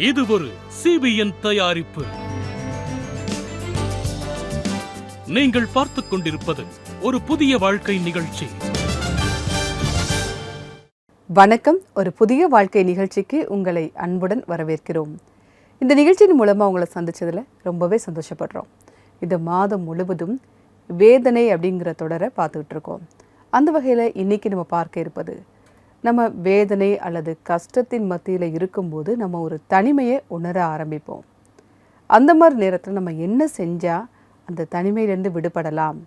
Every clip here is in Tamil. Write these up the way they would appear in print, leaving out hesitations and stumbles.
இது ஒரு CBN தயாரிப்பு. நீங்கள் பார்த்துக் கொண்டிருப்பது ஒரு புதிய வாழ்க்கை நிகழ்ச்சி. வணக்கம். ஒரு புதிய வாழ்க்கை நிகழ்ச்சிக்கு உங்களை அன்புடன் வரவேற்கிறோம். இந்த நிகழ்ச்சியின் மூலமாக உங்களை சந்திச்சதில் ரொம்பவே சந்தோஷப்படுறோம். இந்த மாதம் முழுவதும் வேதனை அப்படிங்கிற தொடரை பார்த்துக்கிட்டு இருக்கோம். அந்த வகையில் இன்றைக்கி நம்ம பார்க்க இருப்பது, நம்ம வேதனை அல்லது கஷ்டத்தின் மத்தியில் இருக்கும்போது நம்ம ஒரு தனிமையை உணர ஆரம்பிப்போம். அந்த மாதிரி நேரத்தில் நம்ம என்ன செஞ்சால் அந்த தனிமையிலேருந்து விடுபடலாம்,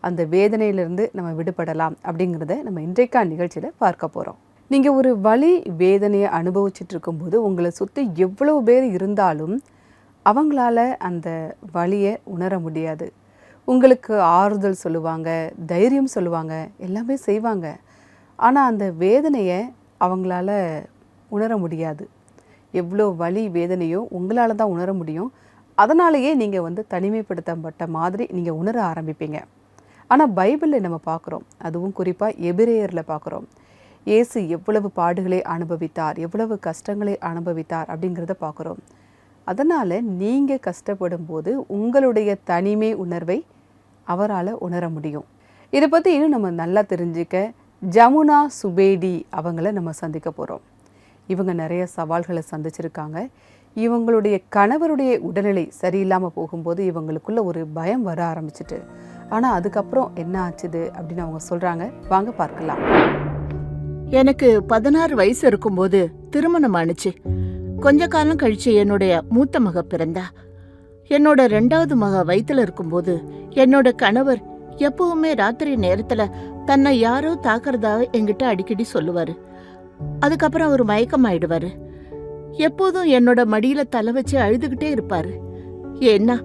அந்த வேதனையிலேருந்து நம்ம விடுபடலாம் அப்படிங்கிறத நம்ம இன்றைக்கான நிகழ்ச்சியில் பார்க்க போகிறோம். நீங்கள் ஒரு வலி வேதனையை அனுபவிச்சுட்டு இருக்கும்போது உங்களை சுற்றி எவ்வளோ பேர் இருந்தாலும் அவங்களால அந்த வலியை உணர முடியாது. உங்களுக்கு ஆறுதல் சொல்லுவாங்க, தைரியம் சொல்லுவாங்க, எல்லாமே செய்வாங்க. ஆனால் அந்த வேதனையை அவங்களால உணர முடியாது. எவ்வளோ வலி வேதனையோ உங்களால் தான் உணர முடியும். அதனாலேயே நீங்கள் தனிமைப்படுத்தப்பட்ட மாதிரி நீங்கள் உணர ஆரம்பிப்பீங்க. ஆனால் பைபிளில் நம்ம பார்க்குறோம், அதுவும் குறிப்பாக எபிரேயரில் பார்க்குறோம், இயேசு எவ்வளவு பாடுகளை அனுபவித்தார், எவ்வளவு கஷ்டங்களை அனுபவித்தார் அப்படிங்கிறத பார்க்குறோம். அதனால் நீங்கள் கஷ்டப்படும் போது உங்களுடைய தனிமை உணர்வை அவரால் உணர முடியும். இதை பற்றி இன்னும் நம்ம நல்லா தெரிஞ்சுக்க ஜமுனா சுபேடி அவங்கள நம்ம சந்திக்க போகிறோம். இவங்க நிறைய சவால்களை சந்திச்சிருக்காங்க. இவங்களுடைய கணவருடைய உடல்நிலை சரியில்லாமல் போகும்போது இவங்களுக்குள்ள ஒரு பயம் வர ஆரம்பிச்சிட்டு, ஆனால் அதுக்கப்புறம் என்ன ஆச்சுது அப்படின்னு அவங்க சொல்கிறாங்க. வாங்க பார்க்கலாம். எனக்கு 16 வயசு இருக்கும்போது திருமணம் ஆணுச்சு. கொஞ்ச காலம் கழிச்சு என்னுடைய மூத்த மக பிறந்தா. என்னோட 2வது மக வயித்துல இருக்கும்போது என்னோட கணவர் எப்பவுமே ராத்திரி நேரத்துல தன்னை யாரோ தாக்குறதா என்கிட்ட அடிக்கடி சொல்லுவாரு. அதுக்கப்புறம் அவர் மயக்கமாயிடுவாரு. எப்போதும் என்னோட மடியில தலை வச்சு அழுதுகிட்டே இருப்பாரு. ஏன்னா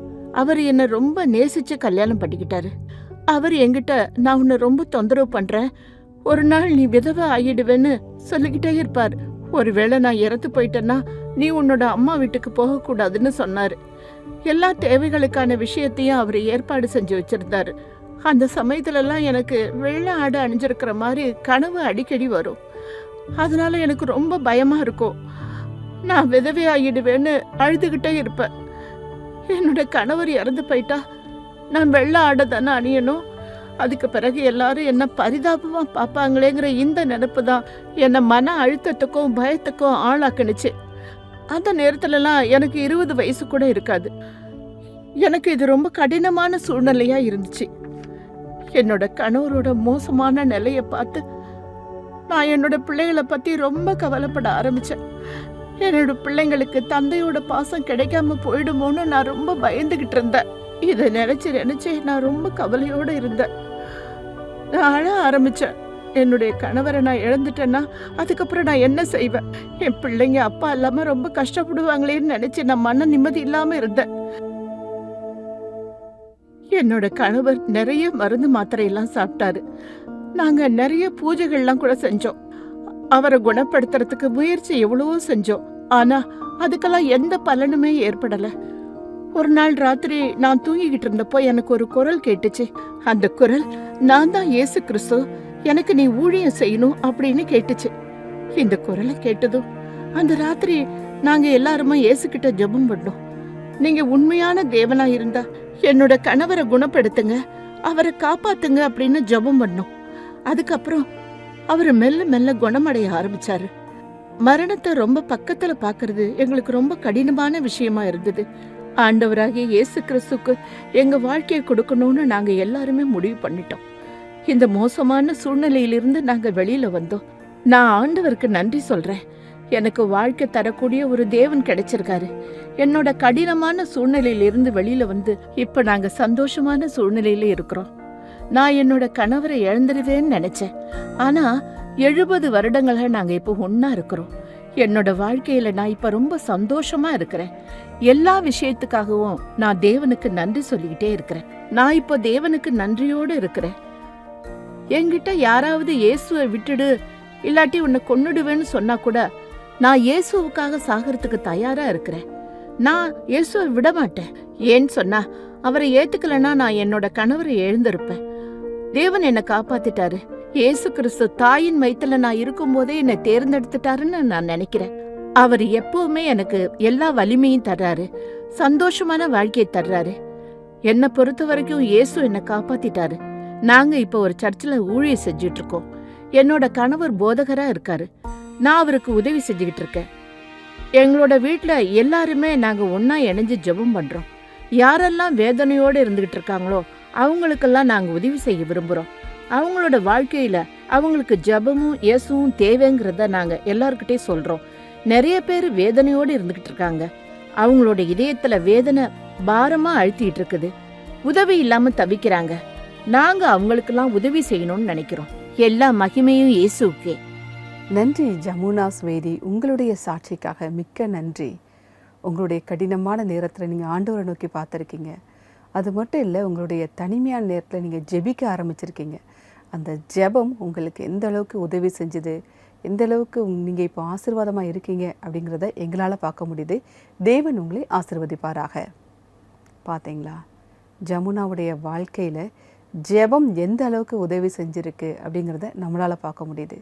அவர் என்ன ரொம்ப நேசிச்சு கல்யாணம் பண்ணிக்கிட்டாரு. அவர் என்கிட்ட, நான் உன்னை ரொம்ப தொந்தரவு பண்றேன், ஒரு நாள் நீ விதவை ஆகிடுவேன்னு சொல்லிக்கிட்டே இருப்பார். ஒருவேளை நான் இறந்து போயிட்டேன்னா நீ உன்னோட அம்மா வீட்டுக்கு போகக்கூடாதுன்னு சொன்னாரு. எல்லா தேவைகளுக்கான விஷயத்தையும் அவர் ஏற்பாடு செஞ்சு வச்சிருந்தாரு. அந்த சமயத்துலலாம் எனக்கு வெள்ளை ஆடை அணிஞ்சிருக்கிற மாதிரி கனவு அடிக்கடி வரும். அதனால எனக்கு ரொம்ப பயமா இருக்கும். நான் விதவை ஆகிடுவேன்னு அழுதுகிட்டே இருப்பேன். என்னோட கணவர் இறந்து போயிட்டா நான் வெள்ளை ஆடை தானே அணியணும். அதுக்கு பிறகு எல்லாரும் என்ன பரிதாபமா பார்ப்பாங்களேங்கிற இந்த நினைப்பு தான் என்னை மன அழுத்தத்துக்கும் பயத்துக்கும் ஆளாக்குனுச்சு. அந்த நேரத்துலலாம் எனக்கு 20 வயசு கூட இருக்காது. எனக்கு இது ரொம்ப கடினமான சூழ்நிலையா இருந்துச்சு. என்னோட கணவரோட மோசமான நிலையை பார்த்து நான் என்னோட பிள்ளைகளை பத்தி ரொம்ப கவலைப்பட ஆரம்பிச்சேன். என்னோட பிள்ளைங்களுக்கு தந்தையோட பாசம் கிடைக்காம போயிடுமோன்னு நான் ரொம்ப பயந்துகிட்டு இருந்தேன். இதை நினைச்சு நான் ரொம்ப கவலையோட இருந்தேன். நான் அழ ஆரம்பிச்சேன். என்னுடைய கணவரை நான் இழந்துட்டேன்னா அதுக்கப்புறம் நான் என்ன செய்வேன்? என் பிள்ளைங்க அப்பா இல்லாம ரொம்ப கஷ்டப்படுவாங்களேன்னு நினைச்சு நான் மன நிம்மதி இல்லாம இருந்தேன். என்னோட கணவர் நிறைய மருந்து மாத்திரை எல்லாம் சாப்பிட்டாரு. நாங்க நிறைய பூஜைகள்லாம் கூட செஞ்சோம். அவரை குணப்படுத்துறதுக்கு முயற்சி எவ்வளவோ செஞ்சோம். ஆனா அதுக்கெல்லாம் எந்த பலனுமே ஏற்படல. ஒரு நாள் ராத்திரி நான் தூங்கிக்கிட்டு இருந்தப்போ எனக்கு ஒரு குரல் கேட்டுச்சு. அந்த குரல், நான் தான் இயேசு கிறிஸ்து, எனக்கு நீ ஊழியம் செய்யணும் அப்படின்னு கேட்டுச்சு. இந்த குரலை கேட்டதும் அந்த ராத்திரி நாங்க எல்லாருமே இயேசு கிட்ட ஜெபம் பண்ணோம். நீங்க உண்மையான தேவனா இருந்தா என்னோட கணவரை குணப்படுத்துங்க, அவரை காப்பாத்துங்க அப்படின்னு ஜெபம் பண்ணோம். அதுக்கப்புறம் அவரை மெல்ல மெல்ல குணமடைய ஆரம்பிச்சாரு. மரணத்தை ரொம்ப பக்கத்துல பாக்குறது எங்களுக்கு ரொம்ப கடினமான விஷயமா இருந்தது. ஆண்டவராகிய இயேசு கிறிஸ்துக்கு எங்க வாழ்க்கையை கொடுக்கணும்னு நாங்க எல்லாருமே முடிவு பண்ணிட்டோம். இந்த மோசமான சூழ்நிலையிலிருந்து நாங்க வெளியில வந்தோம். நான் ஆண்டவருக்கு நன்றி சொல்றேன். எனக்கு வாழ்க்கை தரக்கூடிய ஒரு தேவன் கிடைச்சிருக்காரு. என்னோட கடினமான சூழ்நிலையிலிருந்து வெளியில வந்து இப்ப நாங்க சந்தோஷமான சூழ்நிலையில இருக்கிறோம். நான் என்னோட கணவரை இழந்துடுவேன்னு நினைச்சேன். ஆனா 70 வருடங்களா நாங்க இப்ப ஒன்னா இருக்கிறோம். என்னோட வாழ்க்கையில நான் இப்ப ரொம்ப சந்தோஷமா இருக்கிறேன். எல்லா விஷயத்துக்காகவும் நான் தேவனுக்கு நன்றி சொல்லிக்கிட்டே இருக்கிறேன். நான் இப்போ தேவனுக்கு நன்றியோடு இருக்கிறேன். என்கிட்ட யாராவது இயேசுவை விட்டுடு, இல்லாட்டி உன்னை கொன்னுடுவேன்னு சொன்னா கூட நான் இயேசுவுக்காக சாகிறதுக்கு தயாரா இருக்கிறேன். நான் இயேசுவை விட மாட்டேன். ஏன்னு சொன்னா அவரை ஏத்துக்கலன்னா நான் என்னோட கணவரை எழுந்திருப்பேன். தேவன் என்னை காப்பாத்திட்டாரு. இயேசு கிறிஸ்து தாயின் வயித்துல நான் இருக்கும் போதே என்னை தேர்ந்தெடுத்துட்டாருன்னு நான் நினைக்கிறேன். அவர் எப்பவுமே எனக்கு எல்லா வலிமையும் தர்றாரு, சந்தோஷமான வாழ்க்கையை தர்றாரு. என்னை பொறுத்த வரைக்கும் இயேசு என்னை காப்பாத்திட்டாரு. நாங்க இப்ப ஒரு சர்ச்சில் ஊழியம் செஞ்சுட்டு இருக்கோம். என்னோட கணவர் போதகரா இருக்காரு. நான் அவருக்கு உதவி செஞ்சுக்கிட்டு இருக்கேன். எங்களோட வீட்டுல எல்லாருமே நாங்க ஒன்னா இணைஞ்சு ஜெபம் பண்றோம். யாரெல்லாம் வேதனையோடு இருந்துகிட்டு இருக்காங்களோ அவங்களுக்கெல்லாம் நாங்க உதவி செய்ய விரும்புறோம். அவங்களோட வாழ்க்கையில அவங்களுக்கு ஜெபமும் இயேசுவும் தேவைங்கிறத நாங்க எல்லார்கிட்டே சொல்றோம். நிறைய பேர் வேதனையோடு இருந்துகிட்டு இருக்காங்க. அவங்களோட இதயத்துல வேதனை பாரமா அழுத்திட்டு இருக்குது. உதவி இல்லாம தவிக்கிறாங்க. நாங்க அவங்களுக்கெல்லாம் உதவி செய்யணும்னு நினைக்கிறோம். எல்லா மகிமையும் இயேசுக்கே. நன்றி ஜமுனா ஸ்வேதி, உங்களுடைய சாட்சிக்காக மிக்க நன்றி. உங்களுடைய கடினமான நேரத்தில் நீங்கள் ஆண்டவரை நோக்கி பார்த்துருக்கீங்க. அது மட்டும் இல்லை, உங்களுடைய தனிமையான நேரத்தில் நீங்கள் ஜெபிக்க ஆரம்பிச்சிருக்கீங்க. அந்த ஜெபம் உங்களுக்கு எந்த அளவுக்கு உதவி செஞ்சுது, எந்த அளவுக்கு நீங்கள் இப்போ ஆசீர்வாதமாக இருக்கீங்க அப்படிங்கிறத எங்களால் பார்க்க முடியுது. தேவன் உங்களை ஆசீர்வதிப்பாராக. பார்த்தீங்களா, ஜமுனாவுடைய வாழ்க்கையில் ஜெபம் எந்த அளவுக்கு உதவி செஞ்சுருக்கு அப்படிங்கிறத நம்மளால் பார்க்க முடியுது.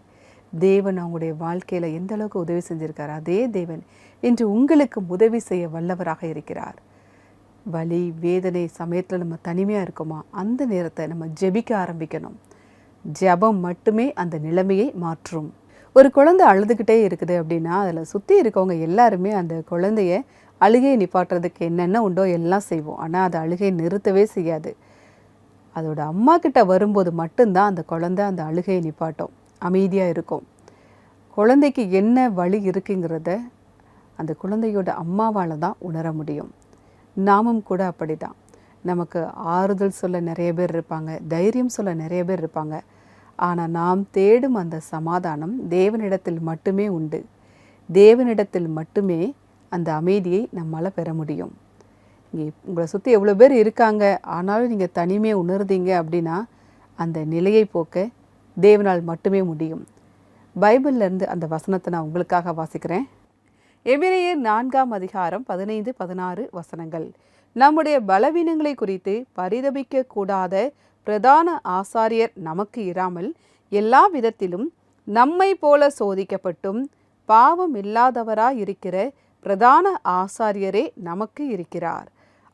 தேவன் அவங்களுடைய வாழ்க்கையில் எந்த அளவுக்கு உதவி செஞ்சுருக்கார், அதே தேவன் இன்று உங்களுக்கு உதவி செய்ய வல்லவராக இருக்கிறார். வலி வேதனை சமயத்தில் நம்ம தனிமையாக இருக்கோமா, அந்த நேரத்தை நம்ம ஜெபிக்க ஆரம்பிக்கணும். ஜெபம் மட்டுமே அந்த நிலைமையை மாற்றும். ஒரு குழந்தை அழுதுகிட்டே இருக்குது அப்படின்னா அதில் சுற்றி இருக்கவங்க எல்லாருமே அந்த குழந்தைய அழுகையை நிப்பாட்டுறதுக்கு என்னென்ன உண்டோ எல்லாம் செய்வோம். ஆனால் அது அழுகையை நிறுத்தவே செய்யாது. அதோட அம்மா கிட்ட வரும்போது மட்டும்தான் அந்த குழந்தை அந்த அழுகையை நிப்பாட்டும், அமைதியாக இருக்கும். குழந்தைக்கு என்ன வழி இருக்குங்கிறத அந்த குழந்தையோட அம்மாவால் தான் உணர முடியும். நாமும் கூட அப்படி தான். நமக்கு ஆறுதல் சொல்ல நிறைய பேர் இருப்பாங்க, தைரியம் சொல்ல நிறைய பேர் இருப்பாங்க. ஆனால் நாம் தேடும் அந்த சமாதானம் தேவனிடத்தில் மட்டுமே உண்டு. தேவனிடத்தில் மட்டுமே அந்த அமைதியை நம்மால் பெற முடியும். இங்கே உங்களை சுற்றி எவ்வளோ பேர் இருக்காங்க, ஆனாலும் நீங்கள் தனிமையை உணர்ந்தீங்க அப்படின்னா அந்த நிலையை போக்க தேவனால் மட்டுமே முடியும். பைபிள்லேருந்து அந்த வசனத்தை நான் உங்களுக்காக வாசிக்கிறேன். எபிரெயர் 4ஆம் அதிகாரம் 15-16 வசனங்கள். நம்முடைய பலவீனங்களை குறித்து பரிதபிக்க கூடாத பிரதான ஆசாரியர் நமக்கு இராமல் எல்லா விதத்திலும் நம்மை போல சோதிக்கப்பட்டும் பாவம் இல்லாதவராய் இருக்கிற பிரதான ஆசாரியரே நமக்கு இருக்கிறார்.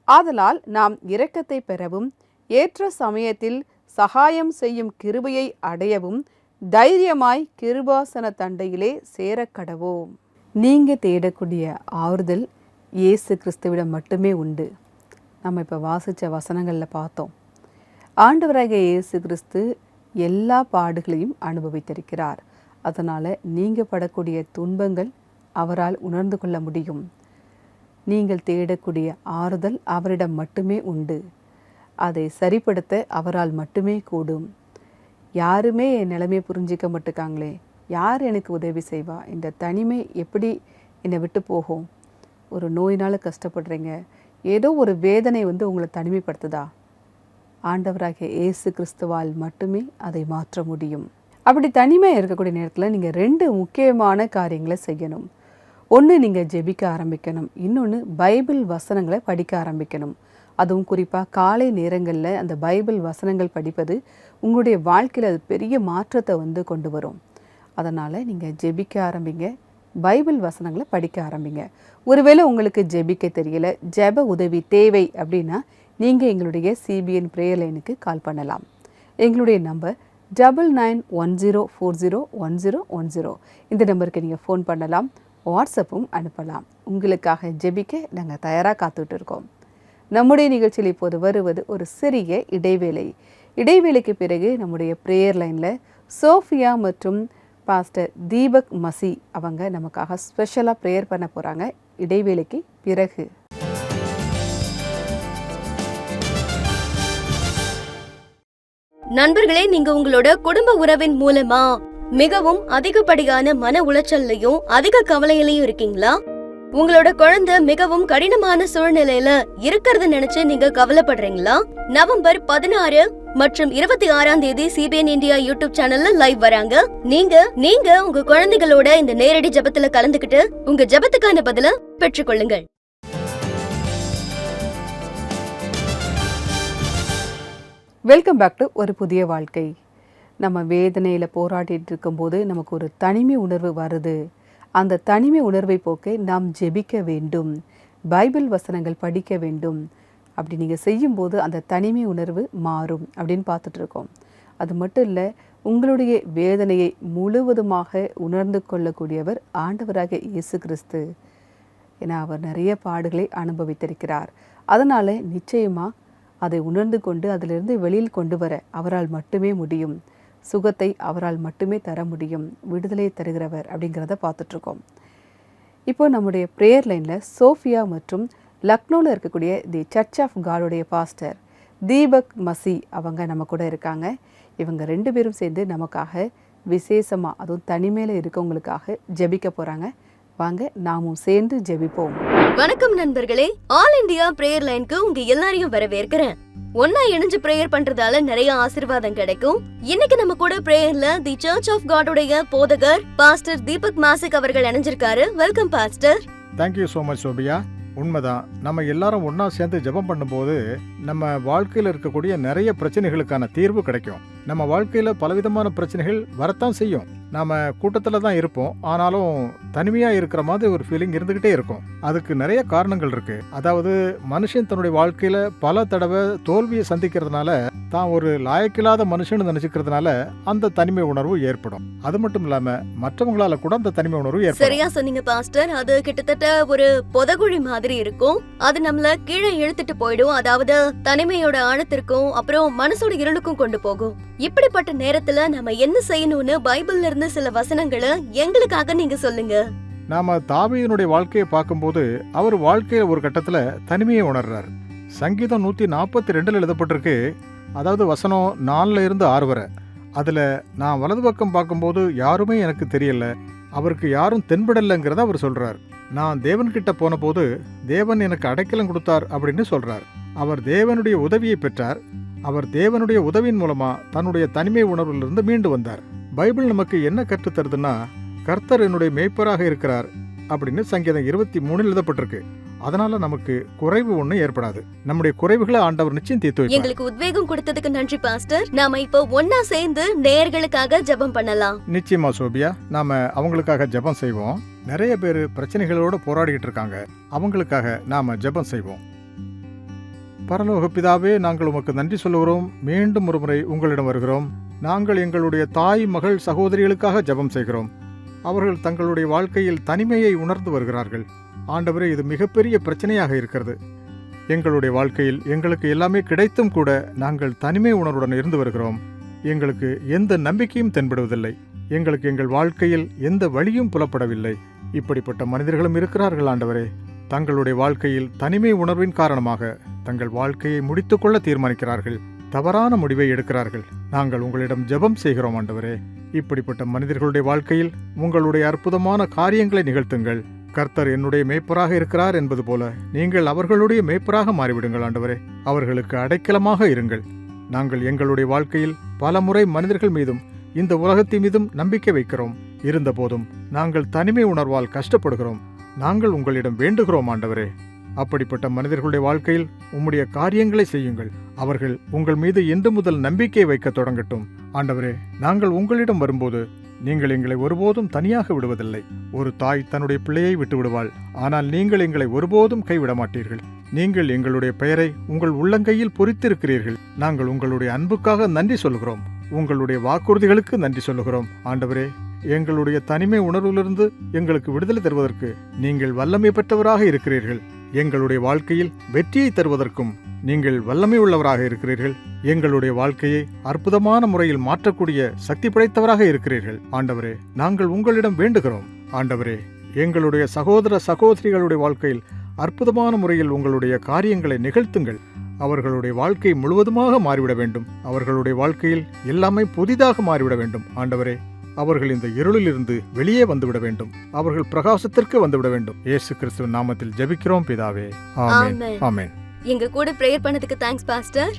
ஆதலால் நாம் இரக்கத்தை பெறவும் ஏற்ற சமயத்தில் சகாயம் செய்யும் கிருபையை அடையவும் தைரியமாய் கிருபாசன தண்டையிலே சேரக்கடவோம். நீங்கள் தேடக்கூடிய ஆறுதல் இயேசு கிறிஸ்துவிடம் மட்டுமே உண்டு. நம்ம இப்போ வாசித்த வசனங்களில் பார்த்தோம். ஆண்டவராகிய இயேசு கிறிஸ்து எல்லா பாடுகளையும் அனுபவித்திருக்கிறார். அதனால் நீங்கள் படக்கூடிய துன்பங்கள் அவரால் உணர்ந்து கொள்ள முடியும். நீங்கள் தேடக்கூடிய ஆறுதல் அவரிடம் மட்டுமே உண்டு. அதை சரிப்படுத்த அவரால் மட்டுமே கூடும். யாருமே என் நிலைமையை புரிஞ்சிக்க மாட்டுக்காங்களே, யார் எனக்கு உதவி செய்வா, இந்த தனிமை எப்படி என்னை விட்டு போகும், ஒரு நோயினால் கஷ்டப்படுறீங்க, ஏதோ ஒரு வேதனை உங்களை தனிமைப்படுத்துதா, ஆண்டவராகிய இயேசு கிறிஸ்துவால் மட்டுமே அதை மாற்ற முடியும். அப்படி தனிமையாக இருக்கக்கூடிய நேரத்தில் நீங்கள் 2 முக்கியமான காரியங்களை செய்யணும். ஒன்று, நீங்கள் ஜெபிக்க ஆரம்பிக்கணும். இன்னொன்று, பைபிள் வசனங்களை படிக்க ஆரம்பிக்கணும். அதுவும் குறிப்பாக காலை நேரங்களில் அந்த பைபிள் வசனங்கள் படிப்பது உங்களுடைய வாழ்க்கையில் அது பெரிய மாற்றத்தை கொண்டு வரும். அதனால் நீங்கள் ஜெபிக்க ஆரம்பிங்க, பைபிள் வசனங்களை படிக்க ஆரம்பிங்க. ஒருவேளை உங்களுக்கு ஜெபிக்க தெரியல, ஜெப உதவி தேவை அப்படின்னா நீங்கள் எங்களுடைய CBN ப்ரேயர் லைனுக்கு கால் பண்ணலாம். எங்களுடைய நம்பர் 9910401010. இந்த நம்பருக்கு நீங்கள் ஃபோன் பண்ணலாம், வாட்ஸ்அப்பும் அனுப்பலாம். உங்களுக்காக ஜெபிக்க நாங்கள் தயாராக காத்துட்டு இருக்கோம். நம்முடைய நிகழ்ச்சியில் இப்போது வருவது ஒரு சிறிய இடைவேளை. இடைவேளைக்கு பிறகு நம்முடைய ப்ரேயர் லைனில் சோஃபியா மற்றும் பாஸ்டர் தீபக் மசி அவங்க நமக்காக ஸ்பெஷலாக ப்ரேயர் பண்ண போகிறாங்க. இடைவேளைக்கு பிறகு நண்பர்களே, நீங்க உங்களோட குடும்ப உறவின் மூலமா மிகவும் அதிகப்படியான மன உளைச்சல்லையும் அதிக கவலையிலையும் இருக்கீங்களா? உங்களோட குழந்தை மிகவும் கடினமான சூழ்நிலையில இருக்கிறத நினைச்சு நீங்க கவலைப்படுறீங்களா? நவம்பர் 16 மற்றும் 26ஆம் தேதி CBN இந்தியா யூடியூப் சேனல்ல லைவ் வராங்க. நீங்க உங்க குழந்தைகளோட இந்த நேரடி ஜெபத்துல கலந்துக்கிட்டு உங்க ஜெபத்துக்கான பதில பெற்றுக்கொள்ளுங்கள். வெல்கம் பேக் டு ஒரு புதிய வாழ்க்கை. நம்ம வேதனையில் போராடிட்டு இருக்கும்போது நமக்கு ஒரு தனிமை உணர்வு வருது. அந்த தனிமை உணர்வை போக்க நாம் ஜெபிக்க வேண்டும், பைபிள் வசனங்கள் படிக்க வேண்டும். அப்படி நீங்கள் செய்யும்போது அந்த தனிமை உணர்வு மாறும் அப்படின்னு பார்த்துட்ருக்கோம். அது மட்டும் இல்லை, உங்களுடைய வேதனையை முழுவதுமாக உணர்ந்து கொள்ளக்கூடியவர் ஆண்டவராக இயேசு கிறிஸ்து. ஏன்னா அவர் நிறைய பாடுகளை அனுபவித்திருக்கிறார். அதனால் நிச்சயமாக அதை உணர்ந்து கொண்டு அதிலிருந்து வெளியில் கொண்டு வர அவரால் மட்டுமே முடியும். சுகத்தை அவரால் மட்டுமே தர முடியும். விடுதலை தருகிறவர் அப்படிங்கிறத பார்த்துட்ருக்கோம். இப்போ நம்முடைய ப்ரேயர் லைனில் சோஃபியா மற்றும் லக்னோவில் இருக்கக்கூடிய தி சர்ச் ஆஃப் காடுடைய பாஸ்டர் தீபக் மசி அவங்க நம்ம கூட இருக்காங்க. இவங்க 2 பேரும் சேர்ந்து நமக்காக விசேஷமாக, அதுவும் தனிமையில் இருக்கவங்களுக்காக ஜெபிக்க போகிறாங்க. வாங்க நாமும் சேர்ந்து ஜெபிப்போம். வணக்கம் நண்பர்களே, ஆல் இந்தியா பிரேயர் லைனுக்கு உங்க எல்லாரையும் வரவேற்கிறேன். ஒன்னா இணைஞ்சு பிரேயர் பண்றதால நிறைய ஆசீர்வாதம் கிடைக்கும். இன்னைக்கு நம்ம கூட பிரேயர்ல தி சர்ச் ஆஃப் காடுடைய போதகர் பாஸ்டர் தீபக் மாசிக் அவர்கள் இணைஞ்சிருக்காரு. Welcome pastor. Thank you so much Sophia. உண்மைதான், நம்ம எல்லாரும் ஒன்றா சேர்ந்து ஜெபம் பண்ணும்போது நம்ம வாழ்க்கையில் இருக்கக்கூடிய நிறைய பிரச்சனைகளுக்கான தீர்வு கிடைக்கும். நம்ம வாழ்க்கையில் பலவிதமான பிரச்சனைகள் வரத்தான் செய்யும். நாம் கூட்டத்தில் தான் இருப்போம், ஆனாலும் தனிமையாக இருக்கிற மாதிரி ஒரு ஃபீலிங் இருந்துக்கிட்டே இருக்கும். அதுக்கு நிறைய காரணங்கள் இருக்கு. அதாவது மனுஷன் தன்னுடைய வாழ்க்கையில் பல தடவை தோல்வியை சந்திக்கிறதுனால தான் ஒரு லாயக்கில்லாத மனுஷன்னு நினைச்சுக்கிறதுனால அந்த தனிமை உணர்வு ஏற்படும். அது மட்டும் இல்லாம மற்றவங்களால கூட அந்த தனிமை உணர்வு ஏற்படும். சரியா சொன்னீங்க பாஸ்டர். அது கிட்டத்தட்ட ஒரு புதகுழி மாதிரி இருக்கும். அது நம்மள கீழே இழுத்துட்டு போயிடும். அதாவது தனிமையோட ஆழத்திற்கும் அப்புறம் மனசோட இருளுக்கும் கொண்டு போகும். இப்படிப்பட்ட நேரத்துல நம்ம என்ன செய்யணும்னு பைபிள்ல இருந்து சில வசனங்களை எங்களுக்காக நீங்க சொல்லுங்க. நாம தாவீதினுடைய வாழ்க்கையை பார்க்கும்போது அவர் வாழ்க்கையில ஒரு கட்டத்துல தனிமையை உணர்றாரு. சங்கீதம் 142 எழுதப்பட்டிருக்கு. அதாவது வசனம் 4-6 வரை. அதுல நான் வலது பக்கம் பார்க்கும்போது யாருமே எனக்கு தெரியல, அவருக்கு யாரும் தென்படலைங்கிறத அவர் சொல்றார். நான் தேவன்கிட்ட போன போது தேவன் எனக்கு அடைக்கலம் கொடுத்தார் அப்படின்னு சொல்றார். அவர் தேவனுடைய உதவியை பெற்றார். அவர் தேவனுடைய உதவியின் மூலமா தன்னுடைய தனிமை உணர்விலிருந்து மீண்டு வந்தார். பைபிள் நமக்கு என்ன கற்றுத்தருதுன்னா, கர்த்தர் என்னுடைய மேய்ப்பராக இருக்கிறார் அப்படின்னு சங்கீதம் 23 எழுதப்பட்டிருக்கு. அதனால நமக்கு குறைவு ஒண்ணு ஏற்படாது. நம்முடைய குறைவுகளை ஆண்டவர் நிச்சயம் தீர்த்து வைப்பார். எங்களுக்கு உத்வேகம் கொடுத்ததுக்கு நன்றி பாஸ்டர். நாம இப்போ ஒன்னா சேர்ந்து நேயர்களுக்காக ஜெபம் பண்ணலாம். நிச்சயமா சோபியா, நாம அவங்களுக்காக ஜெபம் செய்வோம். நிறைய பேர் பிரச்சனைகளோட போராடிக்கிட்டு இருக்காங்க. அவங்களுக்காக நாம ஜெபம் செய்வோம். பரலோக பிதாவே, நாங்கள் உமக்கு நன்றி சொல்லுகிறோம். மீண்டும் ஒரு முறை உங்களிடம் வருகிறோம். நாங்கள் எங்களுடைய தாய், மகள், சகோதரிகளுக்காக ஜெபம் செய்கிறோம். அவர்கள் தங்களுடைய வாழ்க்கையில் தனிமையை உணர்ந்து வருகிறார்கள். ஆண்டவரே, இது மிகப்பெரிய பிரச்சனையாக இருக்கிறது. எங்களுடைய வாழ்க்கையில் எங்களுக்கு எல்லாமே கிடைத்தும் கூட நாங்கள் தனிமை உணர்வுடன் இருந்து வருகிறோம். எங்களுக்கு எந்த நம்பிக்கையும் தென்படுவதில்லை. எங்களுக்கு எங்கள் வாழ்க்கையில் எந்த வழியும் புலப்படவில்லை. இப்படிப்பட்ட மனிதர்களும் இருக்கிறார்கள் ஆண்டவரே. தங்களுடைய வாழ்க்கையில் தனிமை உணர்வின் காரணமாக தங்கள் வாழ்க்கையை முடித்துக்கொள்ள தீர்மானிக்கிறார்கள். தவறான முடிவை எடுக்கிறார்கள். நாங்கள் உங்களிடம் ஜெபம் செய்கிறோம் ஆண்டவரே. இப்படிப்பட்ட மனிதர்களுடைய வாழ்க்கையில் உங்களுடைய அற்புதமான காரியங்களை நிகழ்த்துங்கள். கர்த்தர் என்னுடைய மேய்ப்பராக இருக்கிறார் என்பது போல நீங்கள் அவர்களுடைய மேய்ப்பராக மாறிவிடுங்கள் ஆண்டவரே. அவர்களுக்கு அடைக்கலமாக இருங்கள். நாங்கள் எங்களுடைய வாழ்க்கையில் பல முறை மனிதர்கள் மீதும் இந்த உலகத்தின் மீதும் நம்பிக்கை வைக்கிறோம். இருந்த போதும் நாங்கள் தனிமை உணர்வால் கஷ்டப்படுகிறோம். நாங்கள் உங்களிடம் வேண்டுகிறோம் ஆண்டவரே. அப்படிப்பட்ட மனிதர்களுடைய வாழ்க்கையில் உம்முடைய காரியங்களை செய்யுங்கள். அவர்கள் உங்கள் மீது இன்று முதல் நம்பிக்கை வைக்க தொடங்கட்டும் ஆண்டவரே. நாங்கள் உங்களிடம் வரும்போது நீங்கள் எங்களை ஒருபோதும் தனியாக விடுவதில்லை. ஒரு தாய் தன்னுடைய பிள்ளையை விட்டு விடுவாள், ஆனால் நீங்கள் எங்களை ஒருபோதும் கைவிட மாட்டீர்கள். நீங்கள் எங்களுடைய பெயரை உங்கள் உள்ளங்கையில் பொறித்திருக்கிறீர்கள். நாங்கள் உங்களுடைய அன்புக்காக நன்றி சொல்கிறோம். உங்களுடைய வாக்குறுதிகளுக்கு நன்றி சொல்லுகிறோம் ஆண்டவரே. எங்களுடைய தனிமை உணர்விலிருந்து எங்களுக்கு விடுதலை தருவதற்கு நீங்கள் வல்லமை பெற்றவராக இருக்கிறீர்கள். எங்களுடைய வாழ்க்கையில் வெற்றியை தருவதற்கும் நீங்கள் வல்லமை உள்ளவராக இருக்கிறீர்கள். எங்களுடைய வாழ்க்கையை அற்புதமான முறையில் மாற்றக்கூடிய சக்தி படைத்தவராக இருக்கிறீர்கள் ஆண்டவரே. நாங்கள் உங்களிடம் வேண்டுகிறோம் ஆண்டவரே. எங்களுடைய சகோதர சகோதரிகளுடைய வாழ்க்கையில் அற்புதமான முறையில் உங்களுடைய காரியங்களை நிகழ்த்துங்கள். அவர்களுடைய வாழ்க்கை முழுவதுமாக மாறிவிட வேண்டும். அவர்களுடைய வாழ்க்கையில் எல்லாமே புதிதாக மாறிவிட வேண்டும் ஆண்டவரே. அவர்கள் இந்த இருளிலிருந்து வெளியே வந்துவிட வேண்டும். அவர்கள் பிரகாசத்திற்கு வந்துவிட வேண்டும். இயேசு கிறிஸ்துவின் நாமத்தில் ஜெபிக்கிறோம் பிதாவே, ஆமென். ஆமென். எங்க கூட பிரேயர் பண்ணதுக்கு தேங்க்ஸ் பாஸ்டர்.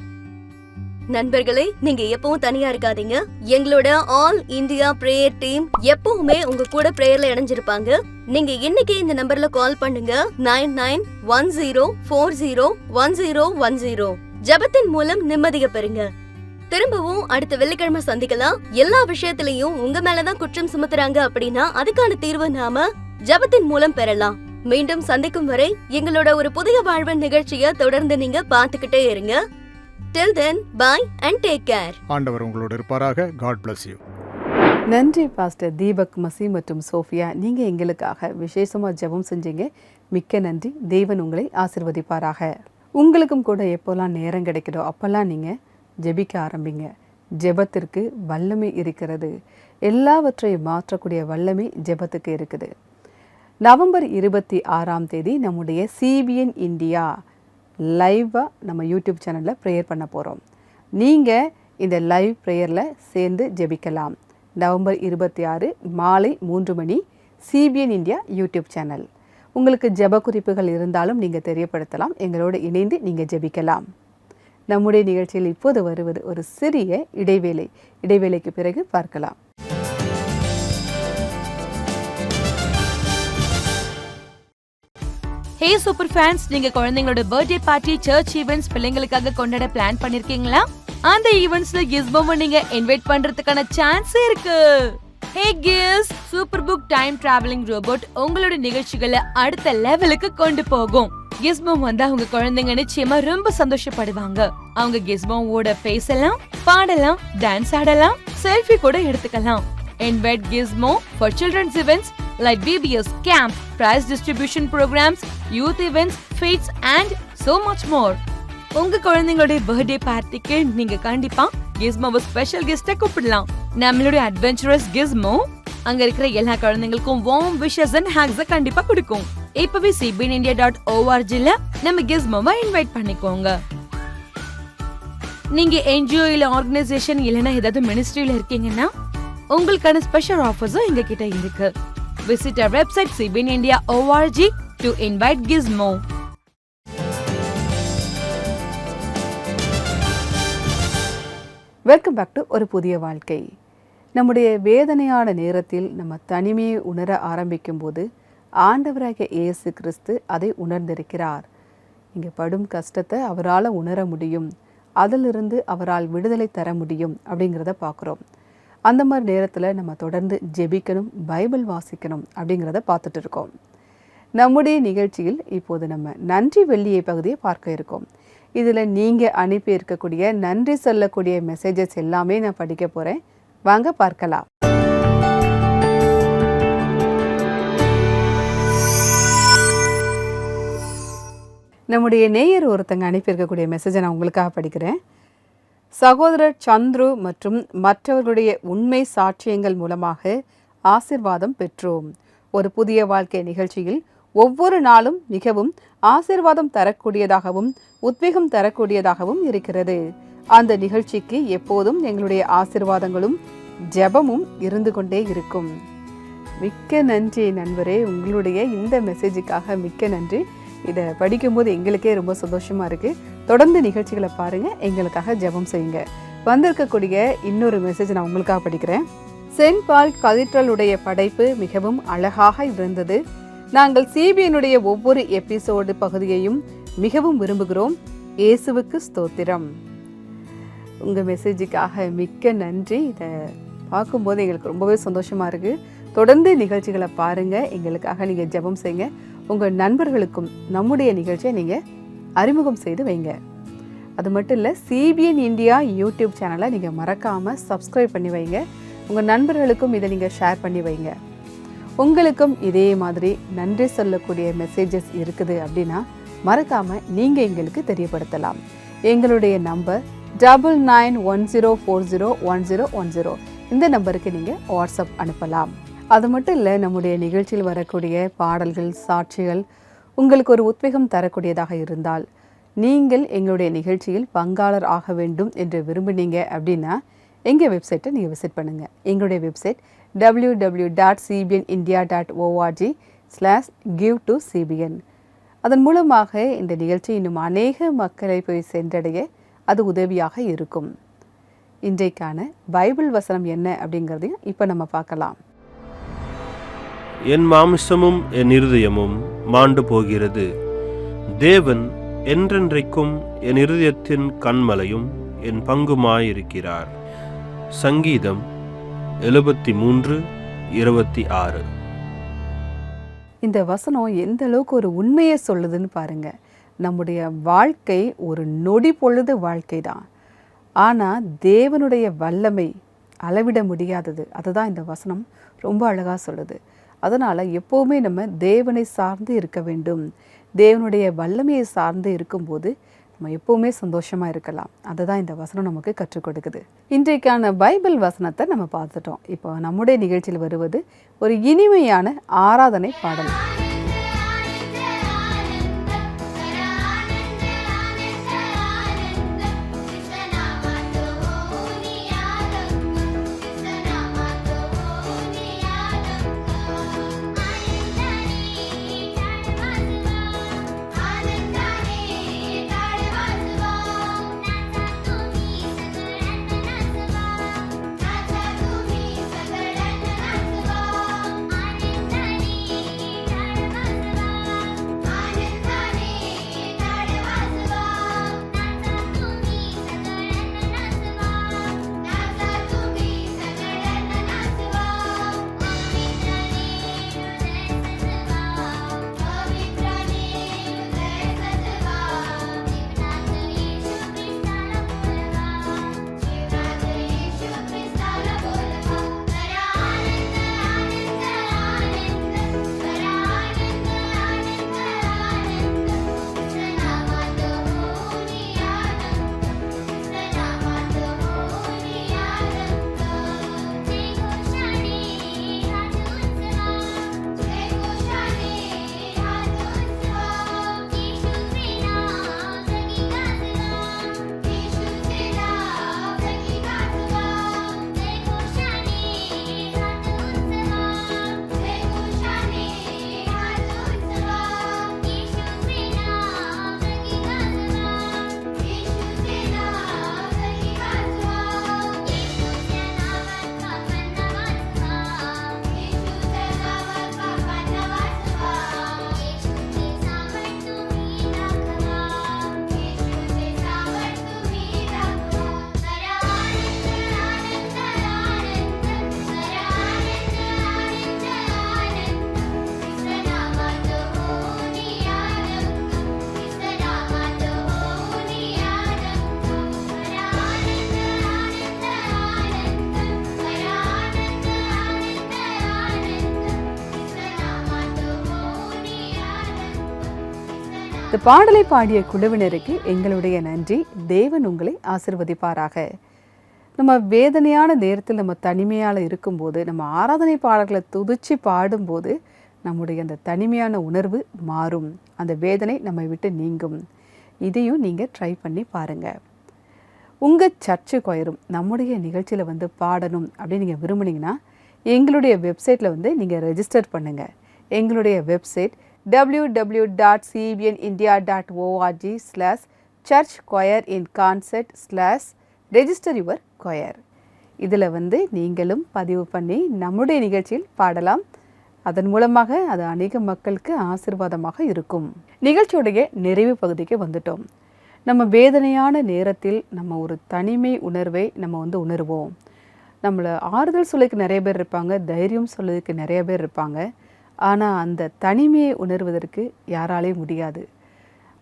நண்பர்களே, நீங்க எப்பவும் தனியா இருக்காதீங்க. எங்களோட ஆல் இந்தியா பிரேயர் டீம் எப்பவுமே உங்க கூட பிரேயர்ல இணைஞ்சிருப்பாங்க. நீங்க இன்னைக்கு இந்த நம்பர்ல கால் பண்ணுங்க. 9910401010. ஜெபத்தின் மூலம் நிம்மதியை பெறுங்க. திரும்பவும் அடுத்த வெள்ளிக்கிழமை சந்திக்கலாம். எல்லா விஷயத்திலையும் உங்க மேலதான் குற்றம் சுமத்துறாங்க அப்படின்னா அதுக்கான தீர்வு நாம ஜெபத்தின் மூலம் பெறலாம். மீண்டும் சந்திக்கும் வரை எங்களோட ஒரு புதிய வாழ்வின் நிகழ்ச்சியை தொடர்ந்து நீங்க பார்த்துக்கிட்டே இருங்க. Till then, bye and take care. ஆண்டவர் உங்களோடு இருப்பாராக. God bless you. நன்றி பாஸ்டர் தீபக் மசி மற்றும் சோஃபியா, நீங்கள் எங்களுக்காக விசேஷமாக ஜெபம் செஞ்சீங்க. மிக்க நன்றி. தேவன் உங்களை ஆசீர்வதிப்பாராக. உங்களுக்கும் கூட எப்போல்லாம் நேரம் கிடைக்குதோ அப்போல்லாம் நீங்கள் ஜெபிக்க ஆரம்பிங்க. ஜெபத்திற்கு வல்லமை இருக்கிறது. எல்லாவற்றையும் மாற்றக்கூடிய வல்லமை ஜெபத்துக்கு இருக்குது. நவம்பர் 26 நம்முடைய CBN இந்தியா லைவாக நம்ம யூடியூப் சேனலில் ப்ரேயர் பண்ண போகிறோம். நீங்கள் இந்த லைவ் ப்ரேயரில் சேர்ந்து ஜெபிக்கலாம். நவம்பர் 26 மாலை 3 மணி CBN இந்தியா யூடியூப் சேனல். உங்களுக்கு ஜெப குறிப்புகள் இருந்தாலும் நீங்கள் தெரியப்படுத்தலாம். எங்களோடு இணைந்து நீங்கள் ஜெபிக்கலாம். நம்முடைய நிகழ்ச்சியில் இப்போது வருவது ஒரு சிறிய இடைவேளை. இடைவேளைக்கு பிறகு பார்க்கலாம். ஹே சூப்பர் ஃபேன்ஸ், நீங்க குழந்தைங்களோட பர்த்டே பார்ட்டி, சர்ச் ஈவென்ட்ஸ் பிள்ளைங்களுக்காக கொண்டாட பிளான் பண்ணிருக்கீங்களா? அந்த ஈவென்ட்ஸ்ல கிஸ்மோவை நீங்க இன்வைட் பண்றதுக்கான சான்ஸ் இருக்கு. Hey kids, super book time travelling robot உங்களோட நிகழ்ச்சிகளை அடுத்த லெவலுக்கு கொண்டு போகும். கிஸ்மோ வந்தா உங்க குழந்தைங்க நிச்சயமா ரொம்ப சந்தோஷப்படுவாங்க. அவங்க கிஸ்மோவோட பேசலாம், பாடலாம், டான்ஸ் ஆடலாம், செல்ஃபி கூட எடுத்துக்கலாம். Invite Gizmo for children's events like BBS camp, prize distribution programs, youth events, feats and so much more. உங்க குழந்தைங்களுடைய பர்த்டே பார்ட்டிக்கு நீங்க கண்டிப்பா கிஸ்மோவை ஸ்பெஷல் கெஸ்டா கூப்பிடலாம். நம்மளுடைய அட்வென்ச்சரஸ் கிஸ்மோ அங்க இருக்கிற எல்லா குழந்தைங்களுக்கும் வார்ம் விஷஸ் அண்ட் ஹேக்ஸ் கண்டிப்பா கொடுக்கும். இப்பவே cbnindia.org-ல நம்ம கிஸ்மோவை இன்வைட் பண்ணிக்கோங்க. நீங்க NGO இல்ல ஆர்கனைசேஷன் இல்லனா ஏதாவது மினிஸ்ட்ரியில இருக்கீங்கன்னா உங்களுக்கான ஸ்பெஷல் ஆஃபர்ஸும் எங்க கிட்ட இருக்கு. Visit our website cbnindia.org to invite Gizmo. Welcome back to ஒரு புதிய வாழ்க்கை. நம்முடைய வேதனையான நேரத்தில் நம்ம தனிமையை உணர ஆரம்பிக்கும் போது ஆண்டவராகிய இயேசு கிறிஸ்து அதை உணர்ந்திருக்கிறார். இங்கே படும் கஷ்டத்தை அவரால் உணர முடியும், அதிலிருந்து அவரால் விடுதலை தர முடியும் அப்படிங்கிறத பார்க்குறோம். அந்த மாதிரி நேரத்தில் நம்ம தொடர்ந்து ஜெபிக்கணும், பைபிள் வாசிக்கணும் அப்படிங்கிறத பார்த்துட்டு இருக்கோம். நம்முடைய நிகழ்ச்சியில் இப்போது நம்ம நன்றி வெள்ளியை பகுதியை பார்க்க இருக்கோம். இதில் நீங்கள் அனுப்பி இருக்கக்கூடிய நன்றி சொல்லக்கூடிய மெசேஜஸ் எல்லாமே நான் படிக்க போகிறேன். வாங்க பார்க்கலாம். நம்முடைய நேயர் ஒருத்தங்க அனுப்பியிருக்கக்கூடிய மெசேஜை நான் உங்களுக்காக படிக்கிறேன். சகோதரர் சந்துரு மற்றும் மற்றவர்களுடைய உண்மை சாட்சியங்கள் மூலமாக ஆசிர்வாதம் பெற்றோம். ஒரு புதிய வாழ்க்கை நிகழ்ச்சியில் ஒவ்வொரு நாளும் மிகவும் ஆசிர்வாதம் தரக்கூடியதாகவும் உத்வேகம் தரக்கூடியதாகவும் இருக்கிறது. அந்த நிகழ்ச்சிக்கு எப்போதும் எங்களுடைய ஆசிர்வாதங்களும் ஜெபமும் இருந்து கொண்டே இருக்கும். மிக்க நன்றி நண்பரே, உங்களுடைய இந்த மெசேஜுக்காக மிக்க நன்றி. இதை படிக்கும்போது எங்களுக்கே ரொம்ப சந்தோஷமாக இருக்குது. தொடர்ந்து நிகழ்ச்சிகளை பாருங்கள், எங்களுக்காக ஜெபம் செய்யுங்க. வந்திருக்கக்கூடிய இன்னொரு மெசேஜ் நான் உங்களுக்காக படிக்கிறேன். சென்ட் பால் கதீட்ரலுடைய படைப்பு மிகவும் அழகாக இருந்தது. நாங்கள் CBNுடைய ஒவ்வொரு எபிசோடு பகுதியையும் மிகவும் விரும்புகிறோம். இயேசுவுக்கு ஸ்தோத்திரம். உங்கள் மெசேஜுக்காக மிக்க நன்றி. இதை பார்க்கும்போது எங்களுக்கு ரொம்பவே சந்தோஷமாக இருக்குது. தொடர்ந்து நிகழ்ச்சிகளை பாருங்கள், எங்களுக்காக நீங்கள் ஜெபம் செய்யுங்க. உங்கள் நண்பர்களுக்கும் நம்முடைய நிகழ்ச்சியை நீங்கள் அறிமுகம் செய்து வைங்க. அது மட்டும் இல்லை, CBN இந்தியா யூடியூப் சேனலை நீங்கள் மறக்காமல் சப்ஸ்கிரைப் பண்ணி வைங்க. உங்கள் நண்பர்களுக்கும் இதை நீங்கள் ஷேர் பண்ணி வைங்க. உங்களுக்கும் இதே மாதிரி நன்றி சொல்லக்கூடிய மெசேஜஸ் இருக்குது அப்படின்னா மறக்காமல் நீங்கள் எங்களுக்கு தெரியப்படுத்தலாம். எங்களுடைய நம்பர் 9910401010. இந்த நம்பருக்கு நீங்கள் வாட்ஸ்அப் அனுப்பலாம். அது மட்டும் இல்லை, நம்முடைய நிகழ்ச்சியில் வரக்கூடிய பாடல்கள், சாட்சிகள் உங்களுக்கு ஒரு உத்வேகம் தரக்கூடியதாக இருந்தால் நீங்கள் எங்களுடைய நிகழ்ச்சியில் பங்காளர் ஆக வேண்டும் என்று விரும்பினீங்க அப்படின்னா எங்கள் வெப்சைட்டை நீங்கள் விசிட் பண்ணுங்கள். எங்களுடைய வெப்சைட் www.cbnindia.org/give-to-cbn. அதன் மூலமாக இந்த நிகழ்ச்சி இன்னும் அநேக மக்களை போய் சென்றடைய அது உதவியாக இருக்கும். இன்றைக்கான பைபிள் வசனம் என்ன அப்படிங்கிறதையும் இப்போ நம்ம பார்க்கலாம். என் மாமிசமும் என் இருதயமும் மாண்டு போகிறது, தேவன் என்றென்றைக்கும் என் இருதயத்தின் கண்மலையும் என் பங்குமாயிருக்கிறார். சங்கீதம் 73:26. இந்த வசனம் எந்த அளவுக்கு ஒரு உண்மையை சொல்லுதுன்னு பாருங்க. நம்முடைய வாழ்க்கை ஒரு நொடி பொழுது வாழ்க்கை தான். ஆனால் தேவனுடைய வல்லமை அளவிட முடியாதது. அதுதான் இந்த வசனம் ரொம்ப அழகாக சொல்லுது. அதனால் எப்போவுமே நம்ம தேவனை சார்ந்து இருக்க வேண்டும். தேவனுடைய வல்லமையை சார்ந்து இருக்கும்போது நம்ம எப்போவுமே சந்தோஷமாக இருக்கலாம். அதுதான் இந்த வசனம் நமக்கு கற்றுக் கொடுக்குது. இன்றைக்கான பைபிள் வசனத்தை நம்ம பார்த்துட்டோம். இப்போ நம்முடைய நிகழ்ச்சியில் வருவது ஒரு இனிமையான ஆராதனை பாடல். இந்த பாடலை பாடிய குழுவினருக்கு எங்களுடைய நன்றி. தேவன் உங்களை ஆசிர்வதிப்பாராக. நம்ம வேதனையான நேரத்தில் நம்ம தனிமையால் இருக்கும்போது நம்ம ஆராதனை பாடல்களை துதிச்சு பாடும்போது நம்முடைய அந்த தனிமையான உணர்வு மாறும். அந்த வேதனை நம்மை விட்டு நீங்கும். இதையும் நீங்கள் ட்ரை பண்ணி பாருங்கள். உங்கள் சர்ச்சு கொயரும் நம்முடைய நிகழ்ச்சியில் வந்து பாடணும் அப்படின்னு நீங்கள் விரும்புனீங்கன்னா எங்களுடைய வெப்சைட்டில் நீங்கள் ரெஜிஸ்டர் பண்ணுங்கள். எங்களுடைய வெப்சைட் www.cbnindia.org/churchchoirinconcert/register-your-choir. இதில் நீங்களும் பதிவு பண்ணி நம்முடைய நிகழ்ச்சியில் பாடலாம். அதன் மூலமாக அது அநேக மக்களுக்கு ஆசீர்வாதமாக இருக்கும். நிகழ்ச்சியுடைய நிறைவு பகுதிக்கு வந்துட்டோம். நம்ம வேதனையான நேரத்தில் நம்ம ஒரு தனிமை உணர்வை நம்ம உணர்வோம். நம்மளை ஆறுதல் சொல்லிக்கு நிறைய பேர் இருப்பாங்க, தைரியம் சொல்லிக்கு நிறைய பேர் இருப்பாங்க. ஆனால் அந்த தனிமையை உணர்வதற்கு யாராலையும் முடியாது.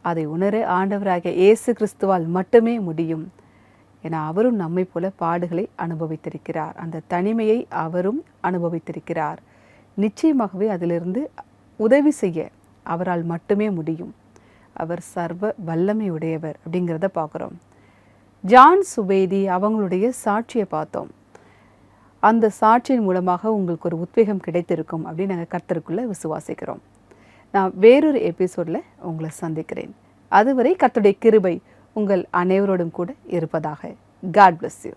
அதை உணர ஆண்டவராகிய இயேசு கிறிஸ்துவால் மட்டுமே முடியும். ஏன்னா அவரும் நம்மை போல பாடுகளை அனுபவித்திருக்கிறார். அந்த தனிமையை அவரும் அனுபவித்திருக்கிறார். நிச்சயமாகவே அதிலிருந்து உதவி செய்ய அவரால் மட்டுமே முடியும். அவர் சர்வ வல்லமையுடையவர் அப்படிங்கிறத பார்க்குறோம். ஜான் சுபேதி அவங்களுடைய சாட்சியை பார்த்தோம். அந்த சாட்சியின் மூலமாக உங்களுக்கு ஒரு உத்வேகம் கிடைத்திருக்கும் அப்படின்னு நாங்கள் கர்த்தருக்குள்ளே விசுவாசிக்கிறோம். நான் வேறொரு எபிசோடில் உங்களை சந்திக்கிறேன். அதுவரை கர்த்தருடைய கிருபை உங்கள் அனைவரோடும் கூட இருப்பதாக. God bless you.